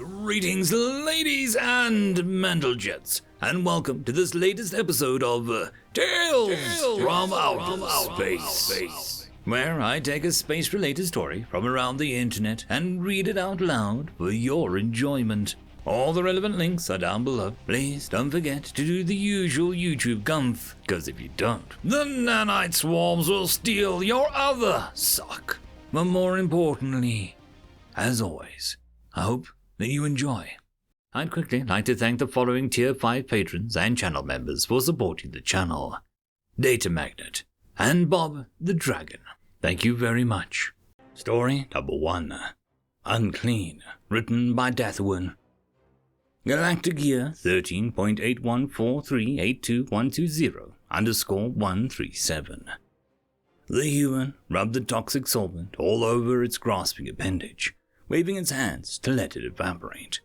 Greetings, ladies and mentalgets, and welcome to this latest episode of Tales from Outer Space, where I take a space-related story from around the internet and read it out loud for your enjoyment. All the relevant links are down below. Please don't forget to do the usual YouTube gumph, because if you don't, the nanite swarms will steal your other sock. But more importantly, as always, I hope that you enjoy. I'd quickly like to thank the following Tier 5 patrons and channel members for supporting the channel: Datamagnet and Bob the Dragon. Thank you very much. Story number 1. Unclean, written by Deathwin. Galactic Year 13.814382.120_137. The human rubbed the toxic solvent all over its grasping appendage, waving its hands to let it evaporate.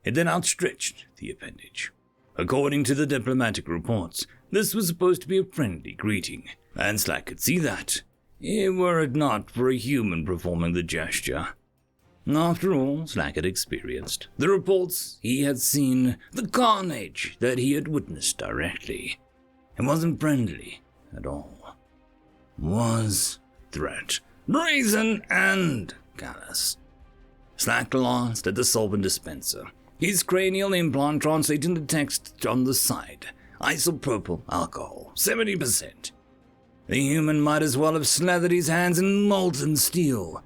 It then outstretched the appendage. According to the diplomatic reports, this was supposed to be a friendly greeting, and Slack could see that, were it not for a human performing the gesture. After all Slack had experienced, the reports he had seen, the carnage that he had witnessed directly, it wasn't friendly at all. Was threat, brazen and callous. Slack glanced at the solvent dispenser, his cranial implant translating the text on the side: isopropyl alcohol, 70%. The human might as well have slathered his hands in molten steel.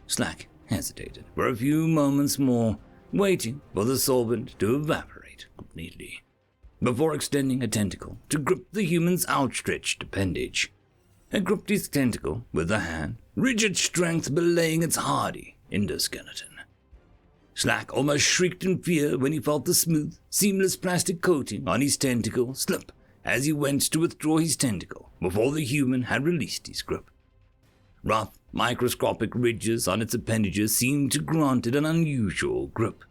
Slack hesitated for a few moments more, waiting for the solvent to evaporate completely, before extending a tentacle to grip the human's outstretched appendage. It gripped his tentacle with a hand, rigid strength belaying its hardy endoskeleton. Slack almost shrieked in fear when he felt the smooth, seamless plastic coating on his tentacle slip as he went to withdraw his tentacle before the human had released his grip. Rough, microscopic ridges on its appendages seemed to grant it an unusual grip,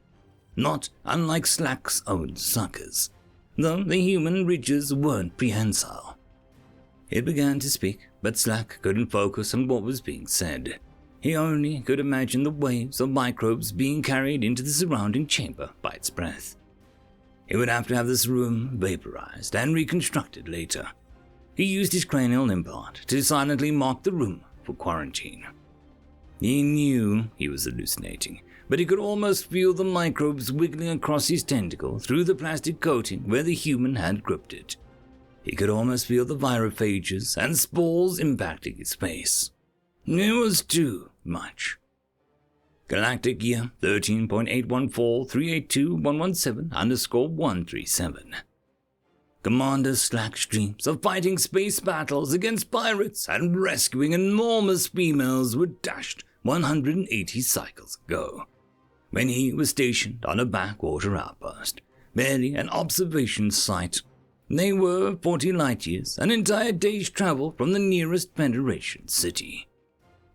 not unlike Slack's own suckers, though the human ridges weren't prehensile. It began to speak, but Slack couldn't focus on what was being said. He only could imagine the waves of microbes being carried into the surrounding chamber by its breath. He would have to have this room vaporized and reconstructed later. He used his cranial implant to silently mark the room for quarantine. He knew he was hallucinating, but he could almost feel the microbes wiggling across his tentacle through the plastic coating where the human had gripped it. He could almost feel the virophages and spores impacting his face. It was too much. Galactic Year 13.814382.117_137. Commander Slack's dreams of fighting space battles against pirates and rescuing enormous females were dashed 180 cycles ago, when he was stationed on a backwater outpost, barely an observation site. They were 40 light years, an entire day's travel from the nearest Federation city.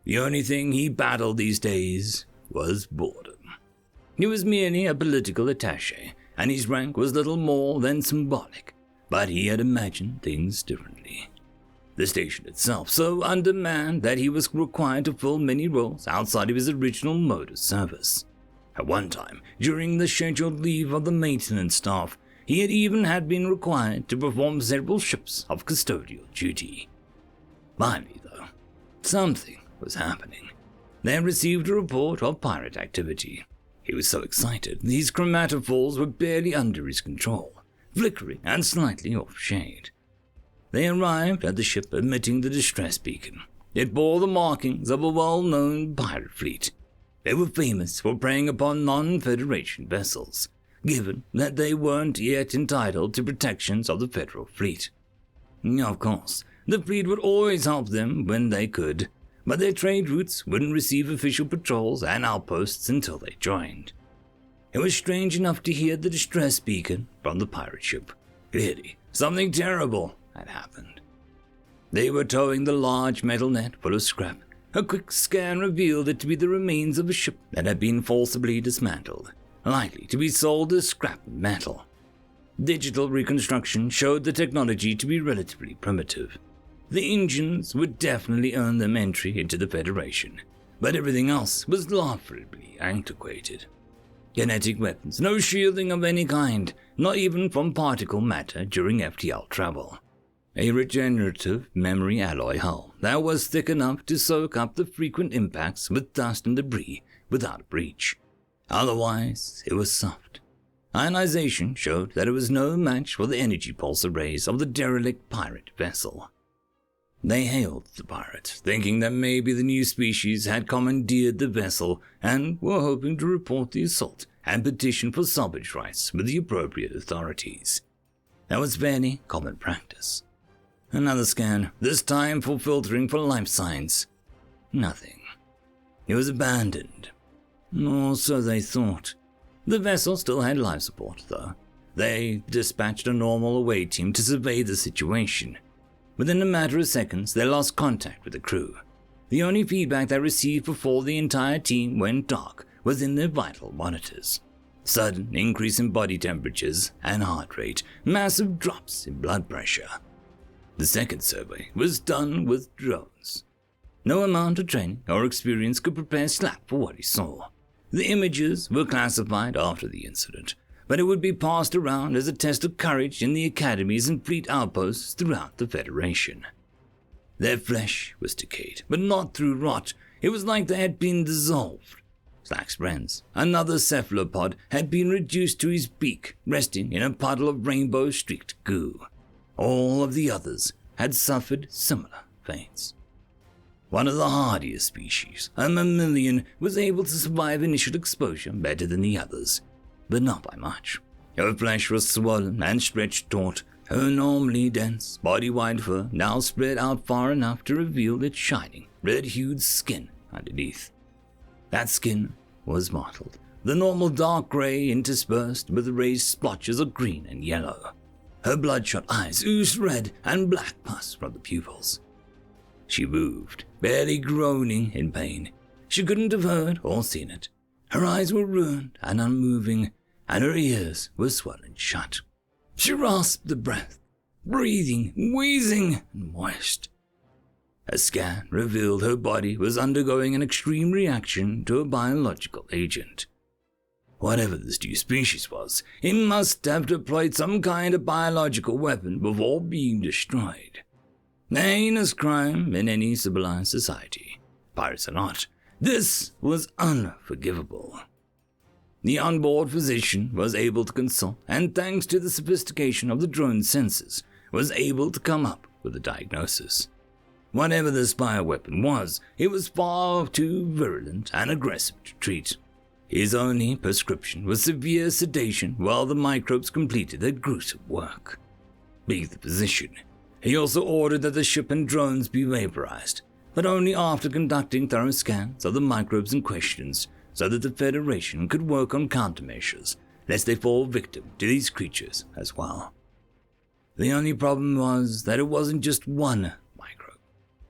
The only thing he battled these days was boredom. He was merely a political attaché, and his rank was little more than symbolic, but he had imagined things differently. The station itself so undermanned that he was required to fill many roles outside of his original mode of service. At one time, during the scheduled leave of the maintenance staff, he had even been required to perform several shifts of custodial duty. Finally, though, something was happening. They had received a report of pirate activity. He was so excited, these chromatophores were barely under his control, flickering and slightly off shade. They arrived at the ship emitting the distress beacon. It bore the markings of a well-known pirate fleet. They were famous for preying upon non-Federation vessels, given that they weren't yet entitled to protections of the Federal Fleet. Of course, the fleet would always help them when they could, but their trade routes wouldn't receive official patrols and outposts until they joined. It was strange enough to hear the distress beacon from the pirate ship. Clearly, something terrible had happened. They were towing the large metal net full of scrap. A quick scan revealed it to be the remains of a ship that had been forcibly dismantled, likely to be sold as scrap metal. Digital reconstruction showed the technology to be relatively primitive. The engines would definitely earn them entry into the Federation, but everything else was laughably antiquated. Kinetic weapons, no shielding of any kind, not even from particle matter during FTL travel. A regenerative memory alloy hull that was thick enough to soak up the frequent impacts with dust and debris without a breach. Otherwise, it was soft. Ionization showed that it was no match for the energy pulse arrays of the derelict pirate vessel. They hailed the pirates, thinking that maybe the new species had commandeered the vessel and were hoping to report the assault and petition for salvage rights with the appropriate authorities. That was fairly common practice. Another scan, this time for filtering for life signs. Nothing. It was abandoned. Or so they thought. The vessel still had life support, though. They dispatched a normal away team to survey the situation. Within a matter of seconds, they lost contact with the crew. The only feedback they received before the entire team went dark was in their vital monitors. Sudden increase in body temperatures and heart rate, massive drops in blood pressure. The second survey was done with drones. No amount of training or experience could prepare Slack for what he saw. The images were classified after the incident, but it would be passed around as a test of courage in the academies and fleet outposts throughout the Federation. Their flesh was decayed, but not through rot. It was like they had been dissolved. Slack's friends, another cephalopod, had been reduced to his beak, resting in a puddle of rainbow-streaked goo. All of the others had suffered similar fates. One of the hardiest species, a mammalian, was able to survive initial exposure better than the others, but not by much. Her flesh was swollen and stretched taut, her normally dense, body-wide fur now spread out far enough to reveal its shining, red-hued skin underneath. That skin was mottled, the normal dark gray interspersed with raised splotches of green and yellow. Her bloodshot eyes oozed red and black pus from the pupils. She moved, barely groaning in pain. She couldn't have heard or seen it. Her eyes were ruined and unmoving, and her ears were swollen shut. She rasped the breath, breathing, wheezing, and moist. A scan revealed her body was undergoing an extreme reaction to a biological agent. Whatever this new species was, it must have deployed some kind of biological weapon before being destroyed. A heinous crime in any civilized society. Pirates or not, this was unforgivable. The onboard physician was able to consult, and thanks to the sophistication of the drone sensors, was able to come up with a diagnosis. Whatever this bioweapon was, it was far too virulent and aggressive to treat. His only prescription was severe sedation while the microbes completed their gruesome work. Being the physician, he also ordered that the ship and drones be vaporized, but only after conducting thorough scans of the microbes in question, so that the Federation could work on countermeasures, lest they fall victim to these creatures as well. The only problem was that it wasn't just one microbe.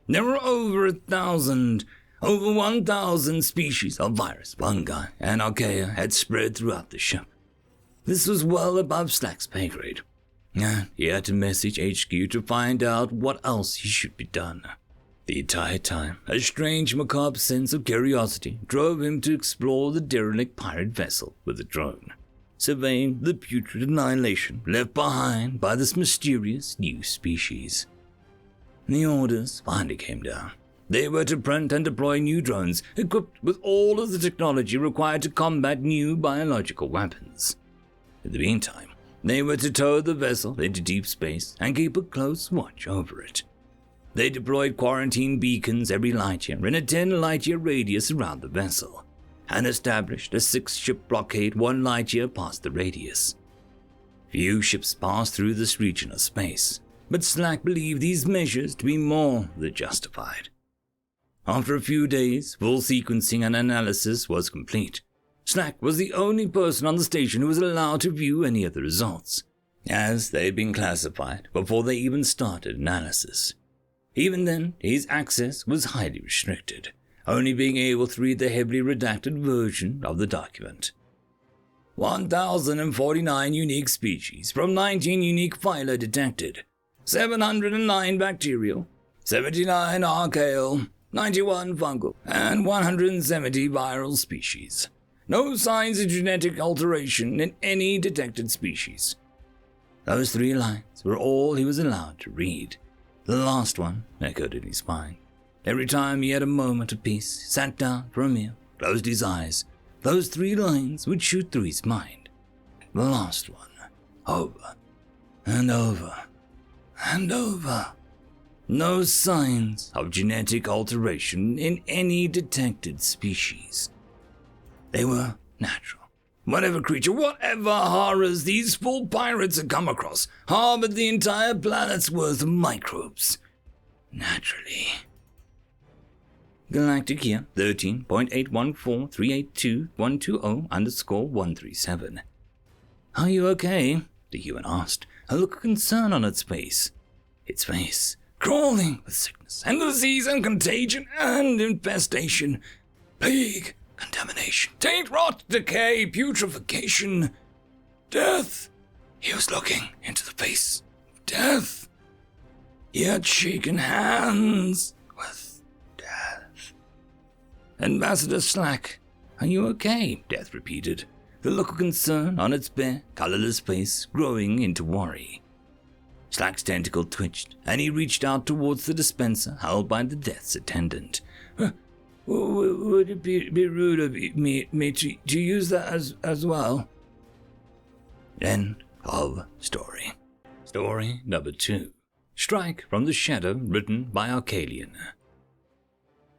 There were over 1,000, over 1,000 species of virus, fungi, and archaea had spread throughout the ship. This was well above Slack's pay grade. He had to message HQ to find out what else he should be done. The entire time, a strange macabre sense of curiosity drove him to explore the derelict pirate vessel with a drone, surveying the putrid annihilation left behind by this mysterious new species. The orders finally came down. They were to print and deploy new drones equipped with all of the technology required to combat new biological weapons. In the meantime, they were to tow the vessel into deep space and keep a close watch over it. They deployed quarantine beacons every light year in a 10 light-year radius around the vessel, and established a 6-ship blockade 1 light-year past the radius. Few ships passed through this region of space, but Slack believed these measures to be more than justified. After a few days, full sequencing and analysis was complete. Slack was the only person on the station who was allowed to view any of the results, as they had been classified before they even started analysis. Even then, his access was highly restricted, only being able to read the heavily redacted version of the document. 1,049 unique species from 19 unique phyla detected, 709 bacterial, 79 archaeal, 91 fungal, and 170 viral species. No signs of genetic alteration in any detected species. Those 3 lines were all he was allowed to read. The last one echoed in his mind. Every time he had a moment of peace, sat down for a meal, closed his eyes, those 3 lines would shoot through his mind. The last one, over and over and over. No signs of genetic alteration in any detected species. They were natural. Whatever creature, whatever horrors these fool pirates had come across, harbored the entire planet's worth of microbes. Naturally. Galactic Year 13.814382.120_137. Are you okay? The human asked, a look of concern on its face. Its face crawling with sickness and disease and contagion and infestation. Plague, contamination, taint, rot, decay, putrefaction, death. He was looking into the face of death. He had shaken hands with death. Ambassador Slack, are you okay? Death repeated, the look of concern on its bare, colorless face growing into worry. Slack's tentacle twitched, and he reached out towards the dispenser held by the Death's attendant. Would it be rude of me to use that as well? End of story. Story number 2. Strike from the Shadow, written by Arcadian.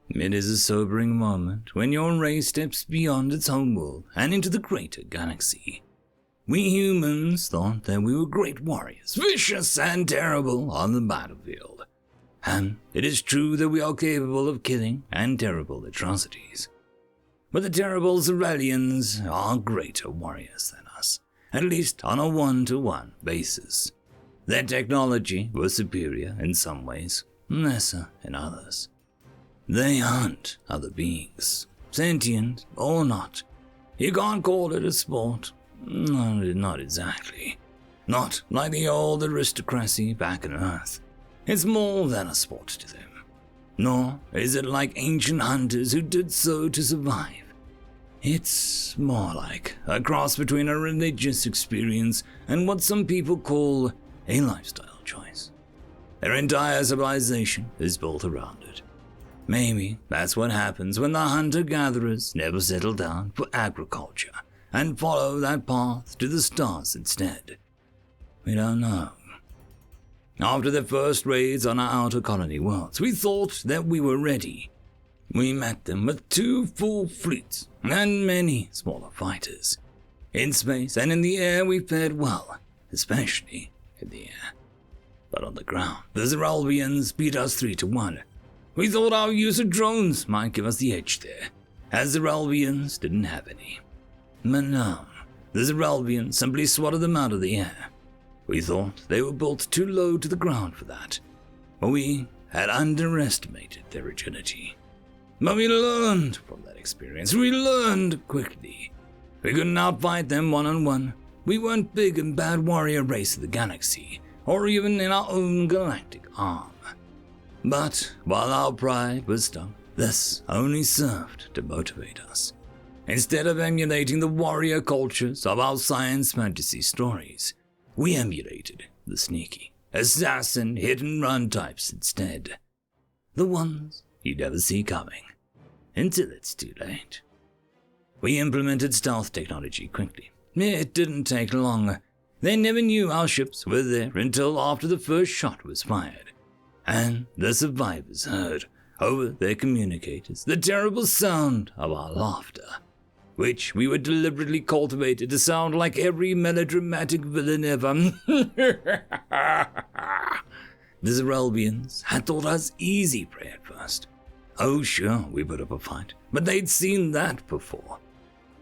It is a sobering moment when your race steps beyond its homeworld and into the greater galaxy. We humans thought that we were great warriors, vicious and terrible on the battlefield. And it is true that we are capable of killing and terrible atrocities. But the terrible Zerelians are greater warriors than us, at least on a 1-to-1 basis. Their technology was superior in some ways, lesser in others. They hunt other beings, sentient or not. You can't call it a sport. No, not exactly. Not like the old aristocracy back on Earth. It's more than a sport to them. Nor is it like ancient hunters who did so to survive. It's more like a cross between a religious experience and what some people call a lifestyle choice. Their entire civilization is built around it. Maybe that's what happens when the hunter-gatherers never settle down for agriculture and follow that path to the stars instead. We don't know. After the first raids on our outer colony worlds, we thought that we were ready. We met them with 2 full fleets and many smaller fighters. In space and in the air we fared well, especially in the air. But on the ground, the Zerelvians beat us 3-1. We thought our use of drones might give us the edge there, as the Zerelvians didn't have any. But no, the Zerelvians simply swatted them out of the air. We thought they were built too low to the ground for that, but we had underestimated their agility. But we learned from that experience. We learned quickly. We couldn't outfight them one-on-one. We weren't big and bad warrior race of the galaxy, or even in our own galactic arm. But while our pride was stung, this only served to motivate us. Instead of emulating the warrior cultures of our science fantasy stories, we emulated the sneaky, assassin, hit-and-run types instead. The ones you never see coming, until it's too late. We implemented stealth technology quickly. It didn't take long. They never knew our ships were there until after the first shot was fired. And the survivors heard, over their communicators, the terrible sound of our laughter, which we were deliberately cultivated to sound like every melodramatic villain ever. The Zerelvians had thought us easy prey at first. Oh sure, we put up a fight, but they'd seen that before.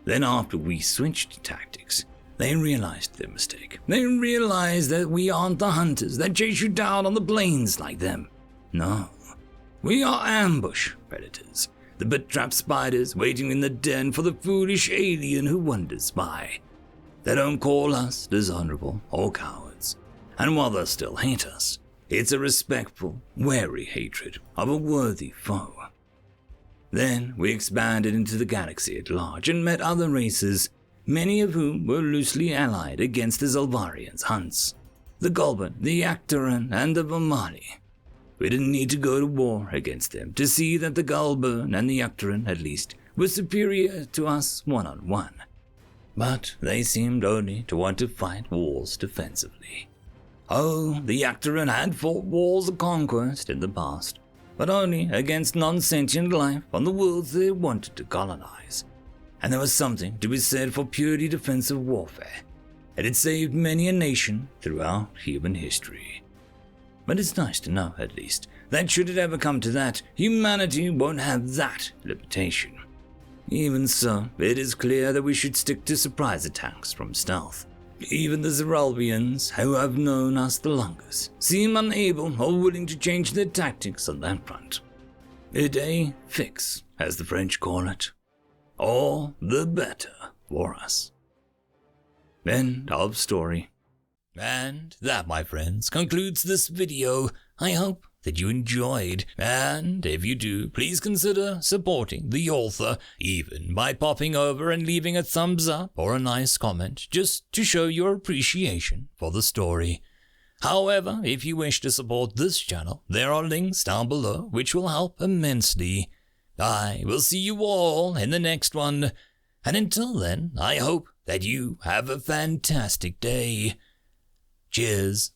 Then after we switched tactics, they realized their mistake. They realized that we aren't the hunters that chase you down on the plains like them. No, we are ambush predators, the bit-trapped spiders waiting in the den for the foolish alien who wanders by. They don't call us dishonorable or cowards, and while they still hate us, it's a respectful, wary hatred of a worthy foe. Then we expanded into the galaxy at large and met other races, many of whom were loosely allied against the Zolvarians' hunts. The Golban, the Yactaran, and the Vamali. We didn't need to go to war against them to see that the Golban and the Yactaran, at least, were superior to us one-on-one. But they seemed only to want to fight wars defensively. Oh, the Yactaran had fought wars of conquest in the past, but only against non-sentient life on the worlds they wanted to colonize. And there was something to be said for purely defensive warfare. It had saved many a nation throughout human history. But it's nice to know, at least, that should it ever come to that, humanity won't have that limitation. Even so, it is clear that we should stick to surprise attacks from stealth. Even the Zeralvians, who have known us the longest, seem unable or willing to change their tactics on that front. A day fix, as the French call it. All the better for us. End of story. And that, my friends, concludes this video. I hope that you enjoyed, and if you do, please consider supporting the author, even by popping over and leaving a thumbs up or a nice comment, just to show your appreciation for the story. However, if you wish to support this channel, there are links down below which will help immensely. I will see you all in the next one, and until then, I hope that you have a fantastic day. Cheers.